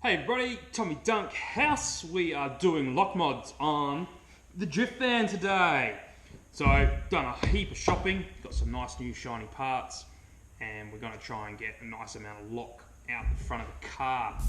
Hey everybody, Tommy Dunkhaus. We are doing lock mods on the drift van today. So, done a heap of shopping, got some nice new shiny parts, and we're going to try and get a nice amount of lock out the front of the car.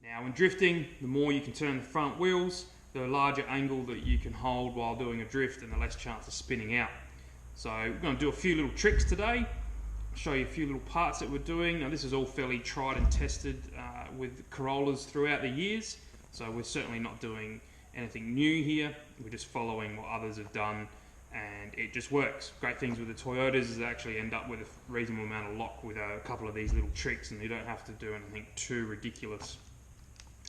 Now when drifting, the more you can turn the front wheels, the larger angle that you can hold while doing a drift and the less chance of spinning out. So we're going to do a few little tricks today. I'll show you a few little parts that we're doing. Now this is all fairly tried and tested with Corollas throughout the years. So we're certainly not doing anything new here. We're just following what others have done and it just works. Great things with the Toyotas is they actually end up with a reasonable amount of lock with a couple of these little tricks and you don't have to do anything too ridiculous.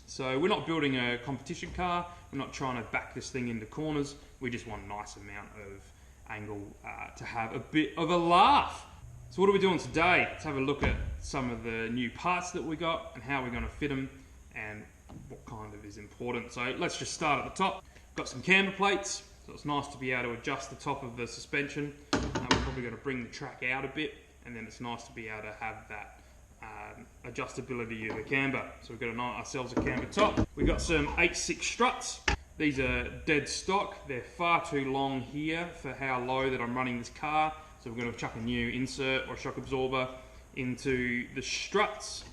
So we're not building a competition car, we're not trying to back this thing into corners, we just want a nice amount of angle to have a bit of a laugh. So what are we doing today? Let's have a look at some of the new parts that we got and how we're going to fit them and what kind of is important. So let's just start at the top. Got some camber plates, so it's nice to be able to adjust the top of the suspension. We're probably going to bring the track out a bit and then it's nice to be able to have that adjustability of the camber. So we've got ourselves a camber top. We've got some 8/6 struts. These are dead stock. They're far too long here for how low that I'm running this car. So we're going to chuck a new insert or shock absorber into the struts.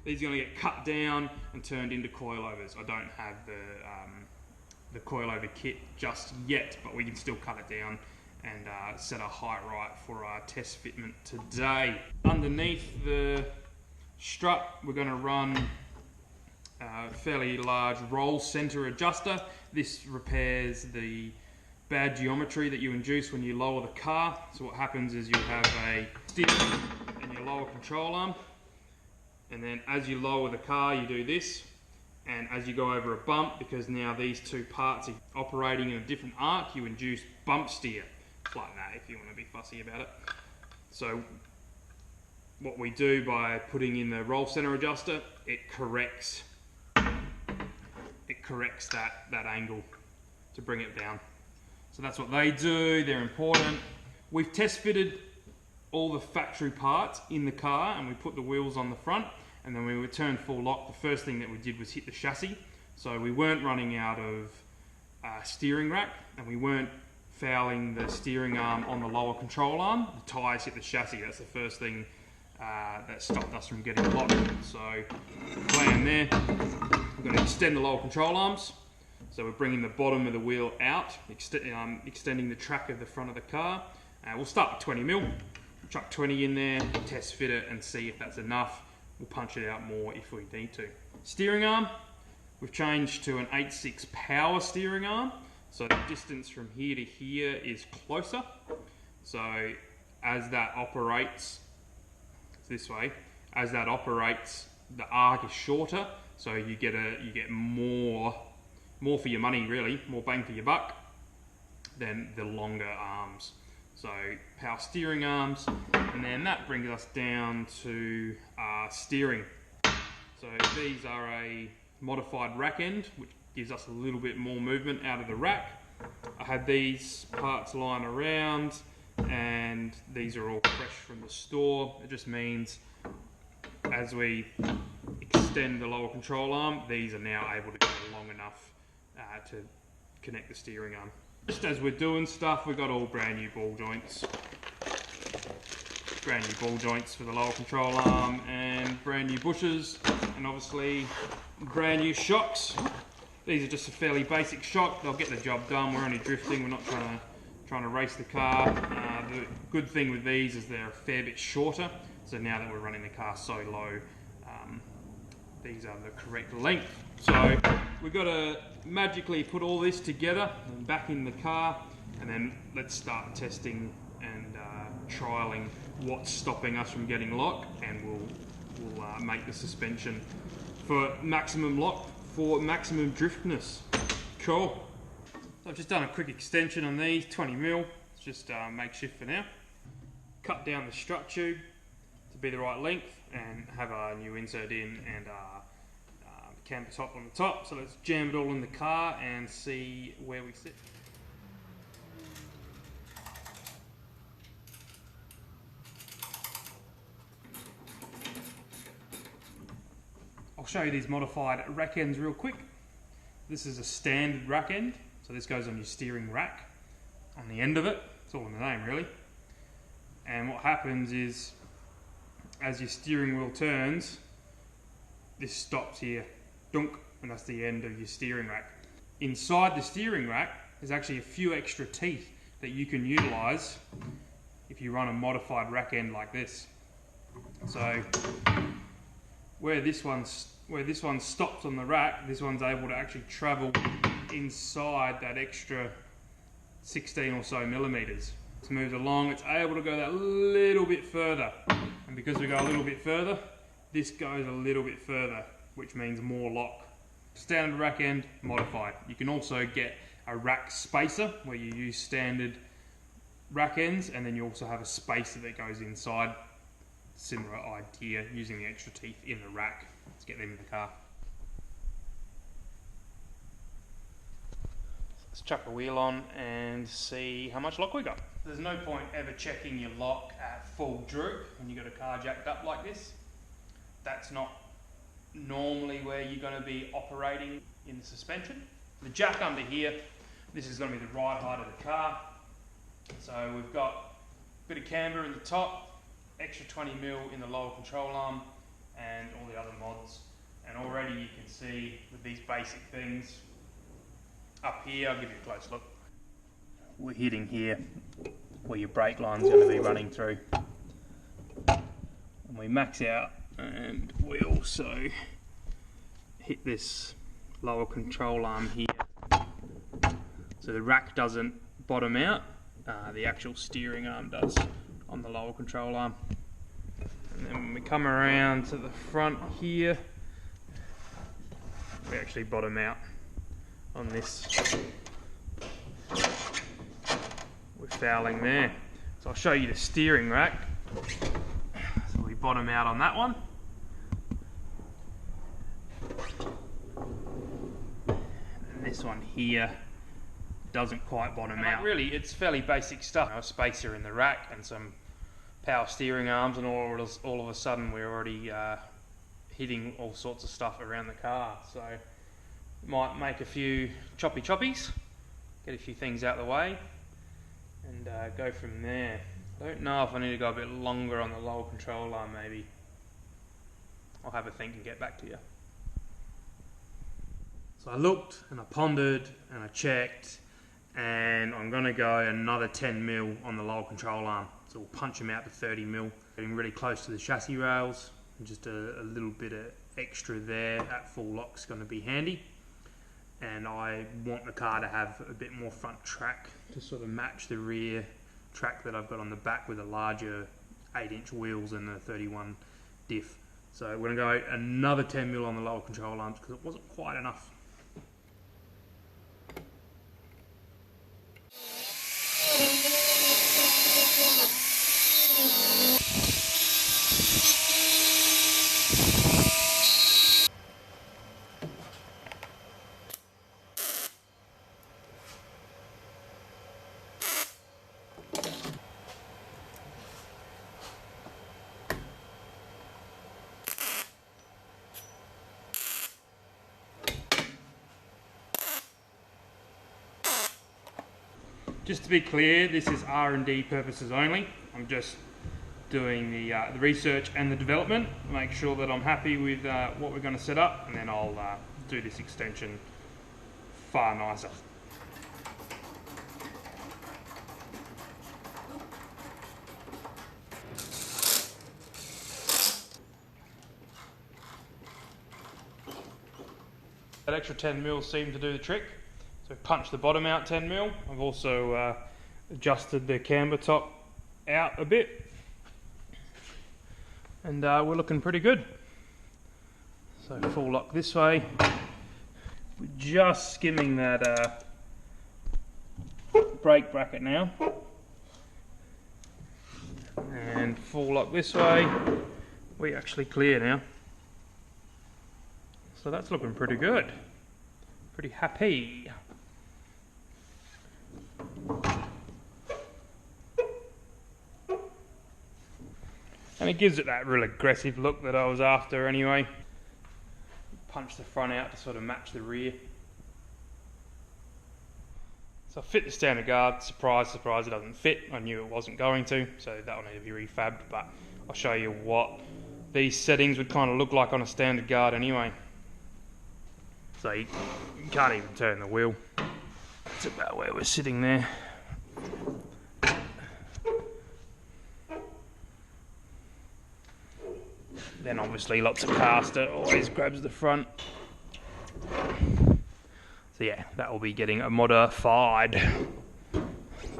These are going to get cut down and turned into coilovers. I don't have the coilover kit just yet, but we can still cut it down and set our height right for our test fitment today. Underneath the strut, we're going to run a fairly large roll center adjuster. This repairs the bad geometry that you induce when you lower the car. So what happens is you have a stick and your lower control arm, and then as you lower the car, you do this. And as you go over a bump, because now these two parts are operating in a different arc, you induce bump steer. Like that if you want to be fussy about it. So what we do by putting in the roll center adjuster, it corrects that angle to bring it down. So that's what they do, they're important. We've test fitted all the factory parts in the car and we put the wheels on the front, and then when we returned full lock, the first thing that we did was hit the chassis. So we weren't running out of steering rack and we weren't fouling the steering arm on the lower control arm. The tyres hit the chassis. That's the first thing that stopped us from getting locked. So the plan there, we're going to extend the lower control arms. So we're bringing the bottom of the wheel out, extending the track of the front of the car. We'll start with 20mm. Chuck 20 in there, test fit it and see if that's enough. We'll punch it out more if we need to. Steering arm, we've changed to an 8/6 power steering arm. So the distance from here to here is closer. So as that operates, this way, as that operates, the arc is shorter. So you get more for your money really, more bang for your buck than the longer arms. So power steering arms, and then that brings us down to steering. So these are a modified rack end, which gives us a little bit more movement out of the rack. I had these parts lying around and these are all fresh from the store. It just means as we extend the lower control arm, these are now able to go long enough to connect the steering arm. Just as we're doing stuff, we've got all brand new ball joints. Brand new ball joints for the lower control arm and brand new bushes, and obviously brand new shocks. These are just a fairly basic shock. They'll get the job done. We're only drifting. We're not trying to race the car. The good thing with these is they're a fair bit shorter. So now that we're running the car so low, these are the correct length. So we've got to magically put all this together and back in the car, and then let's start testing and trialing what's stopping us from getting lock, and we'll make the suspension for maximum lock, for maximum driftness. Cool. So I've just done a quick extension on these, 20mm. It's just makeshift for now. Cut down the strut tube to be the right length and have our new insert in and our camber top on the top. So let's jam it all in the car and see where we sit. I'll show you these modified rack ends real quick. This is a standard rack end, so this goes on your steering rack on the end of it. It's all in the name really. And what happens is, as your steering wheel turns, this stops here, dunk, and that's the end of your steering rack. Inside the steering rack, there's actually a few extra teeth that you can utilize if you run a modified rack end like this. So where this one stops on the rack, this one's able to actually travel inside that extra 16 or so millimeters. It's moved along, it's able to go that little bit further. And because we go a little bit further, this goes a little bit further, which means more lock. Standard rack end, modified. You can also get a rack spacer where you use standard rack ends, and then you also have a spacer that goes inside. Similar idea, using the extra teeth in the rack. Let's get them in the car. Let's chuck the wheel on and see how much lock we got. There's no point ever checking your lock at full droop when you've got a car jacked up like this. That's not normally where you're going to be operating in the suspension. The jack under here, this is going to be the right height of the car. So we've got a bit of camber in the top, extra 20mm in the lower control arm, and all the other mods. And already you can see with these basic things up here, I'll give you a close look. We're hitting here where your brake line's going to be running through. And we max out, and we also hit this lower control arm here. So the rack doesn't bottom out, the actual steering arm does on the lower control arm. And then when we come around to the front here, we actually bottom out on this. We're fouling there. So I'll show you the steering rack. So we bottom out on that one. And this one here doesn't quite bottom out. Really, it's fairly basic stuff. A spacer in the rack and some power steering arms, and all of a sudden we're already hitting all sorts of stuff around the car. So might make a few choppies, get a few things out of the way, and go from there. I don't know if I need to go a bit longer on the lower control arm maybe. I'll have a think and get back to you. So I looked and I pondered and I checked, and I'm going to go another 10mm on the lower control arm. So we'll punch them out to 30mm, getting really close to the chassis rails, and just a little bit of extra there at full lock's going to be handy. And I want the car to have a bit more front track to sort of match the rear track that I've got on the back with the larger 8-inch wheels and the 31 diff. So we're going to go another 10mm on the lower control arms because it wasn't quite enough. Just to be clear, this is R&D purposes only. I'm just doing the research and the development, make sure that I'm happy with what we're going to set up, and then I'll do this extension far nicer. That extra 10mm seemed to do the trick. So punch the bottom out 10mm. I've also adjusted the camber top out a bit, and we're looking pretty good. So full lock this way. We're just skimming that brake bracket now, and full lock this way. we actually clear now. So that's looking pretty good. Pretty happy. And it gives it that real aggressive look that I was after anyway. Punch the front out to sort of match the rear. So I fit the standard guard. Surprise, surprise, it doesn't fit. I knew it wasn't going to, so that will need to be refabbed, but I'll show you what these settings would kind of look like on a standard guard anyway. So you can't even turn the wheel. That's about where we're sitting there. Then obviously lots of caster always grabs the front. So yeah, that will be getting modified. So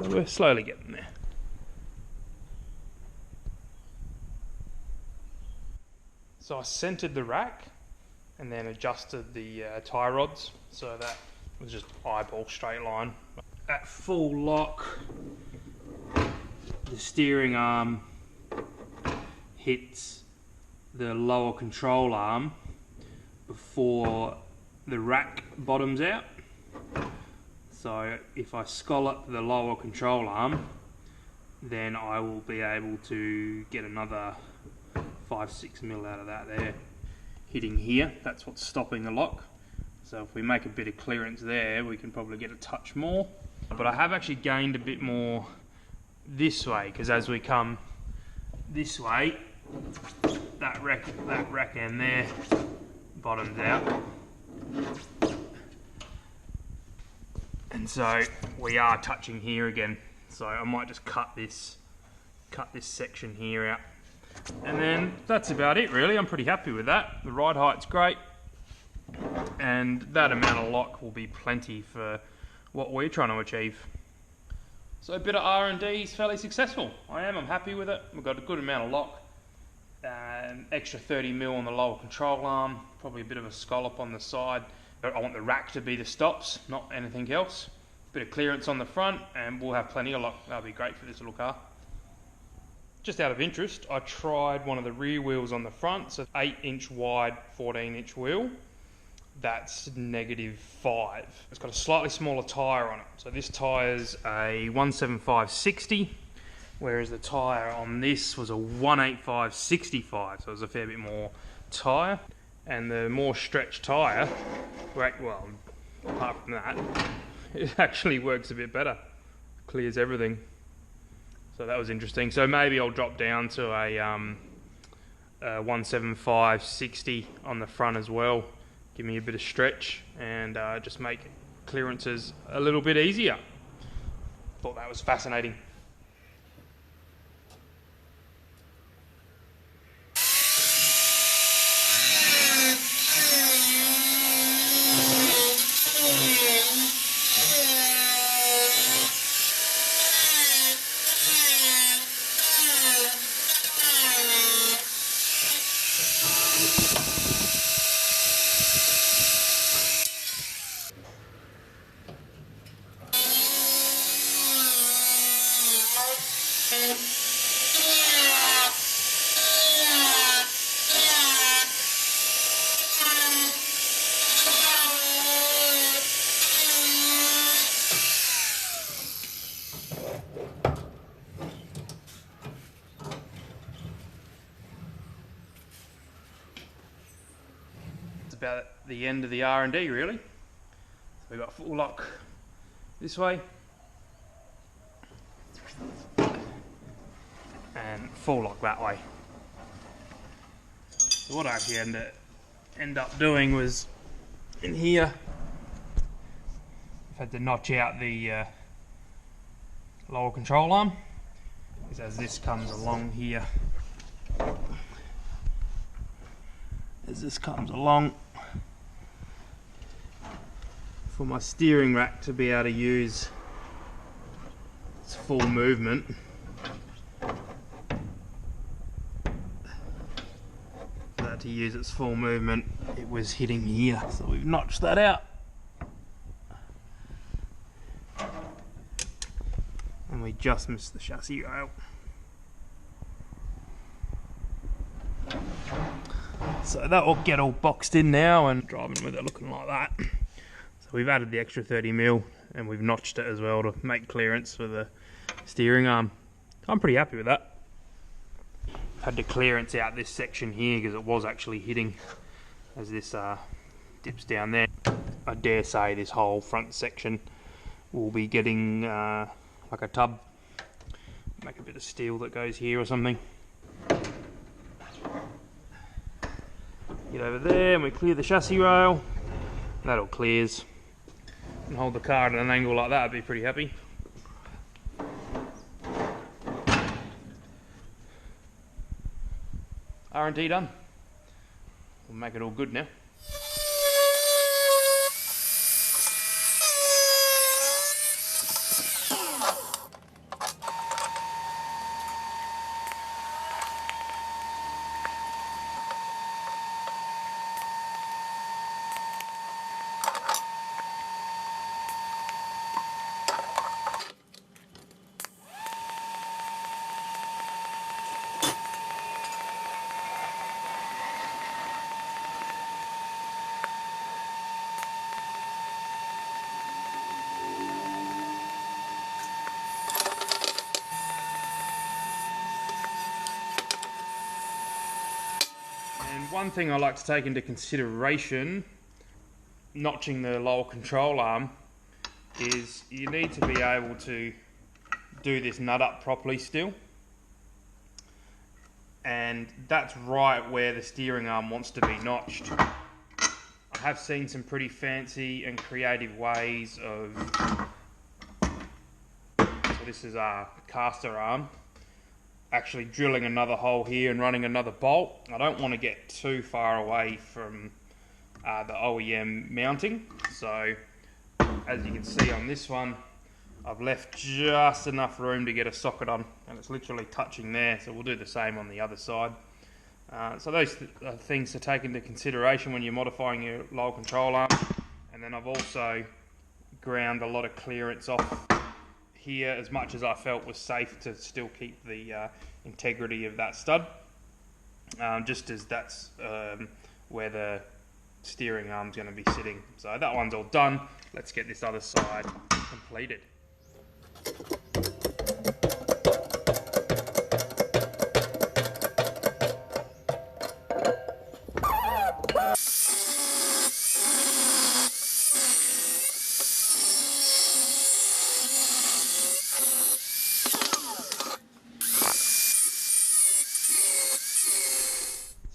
we're slowly getting there. So I centered the rack and then adjusted the tie rods so that it was just eyeball straight line. At full lock, the steering arm hits the lower control arm before the rack bottoms out. So if I scallop the lower control arm, then I will be able to get another 5-6 mil out of that there. Hitting here, that's what's stopping the lock. So if we make a bit of clearance there, we can probably get a touch more. But I have actually gained a bit more this way, because as we come this way, that rack end there bottoms out. And so we are touching here again. So I might just cut this section here out. And then that's about it really. I'm pretty happy with that. The ride height's great. And that amount of lock will be plenty for what we're trying to achieve. So a bit of R&D is fairly successful. I'm happy with it. We've got a good amount of lock. Extra 30 mil on the lower control arm. Probably a bit of a scallop on the side. I want the rack to be the stops, not anything else. Bit of clearance on the front and we'll have plenty of lock. That'll be great for this little car. Just out of interest, I tried one of the rear wheels on the front, so 8-inch wide, 14-inch wheel. That's -5. It's got a slightly smaller tyre on it. So this tyre's a 175/60, whereas the tyre on this was a 185/65, so it was a fair bit more tyre. And the more stretched tyre, well, apart from that, it actually works a bit better. Clears everything. So that was interesting. So maybe I'll drop down to a 175/60 on the front as well. Give me a bit of stretch and just make clearances a little bit easier. Thought that was fascinating. About the end of the R&D really. So we've got full lock this way and full lock that way. So what I actually end up doing was in here I've had to notch out the lower control arm, because as this comes along here, for my steering rack to be able to use its full movement, it was hitting here, so we've notched that out. And we just missed the chassis rail. So that will get all boxed in now and driving with it looking like that. So we've added the extra 30mm and we've notched it as well to make clearance for the steering arm. I'm pretty happy with that. Had to clearance out this section here because it was actually hitting as this dips down there. I dare say this whole front section will be getting like a tub. Make a bit of steel that goes here or something. Get over there and we clear the chassis rail. That all clears. And hold the car at an angle like that, I'd be pretty happy. R&D done. We'll make it all good now. And one thing I like to take into consideration, notching the lower control arm, is you need to be able to do this nut up properly still. And that's right where the steering arm wants to be notched. I have seen some pretty fancy and creative ways of, so this is our caster arm, actually drilling another hole here and running another bolt. I don't want to get too far away from the OEM mounting, so as you can see on this one, I've left just enough room to get a socket on, and it's literally touching there, so we'll do the same on the other side. So those are things to take into consideration when you're modifying your lower control arm. And then I've also ground a lot of clearance off here, as much as I felt was safe to still keep the integrity of that stud, just as that's where the steering arm's going to be sitting. So that one's all done. Let's get this other side completed.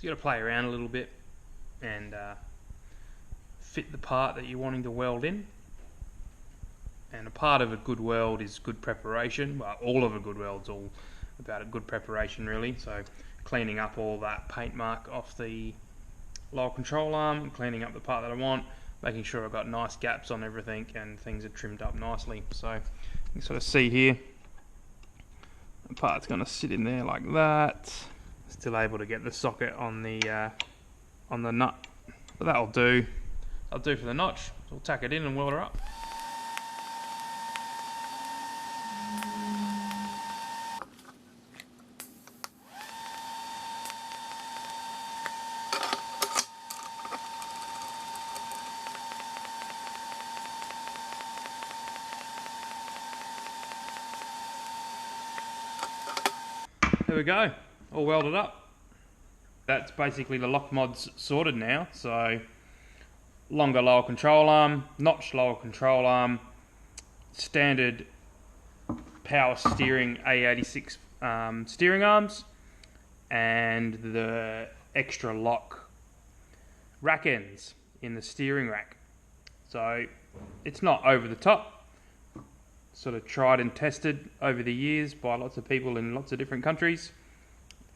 You got to play around a little bit and fit the part that you're wanting to weld in. And a part of a good weld is good preparation. Well, all of a good weld's all about a good preparation, really. So cleaning up all that paint mark off the lower control arm, and cleaning up the part that I want, making sure I've got nice gaps on everything and things are trimmed up nicely. So you can sort of see here, the part's going to sit in there like that. Still able to get the socket on the nut, but that'll do. I'll do for the notch. So we'll tack it in and weld her up. There we go. All welded up. That's basically the lock mods sorted now. So longer lower control arm, notched lower control arm, standard power steering A86 steering arms, and the extra lock rack ends in the steering rack. So it's not over the top. Sort of tried and tested over the years by lots of people in lots of different countries,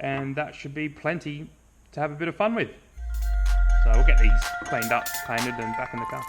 and that should be plenty to have a bit of fun with. So we'll get these cleaned up, painted, and back in the car.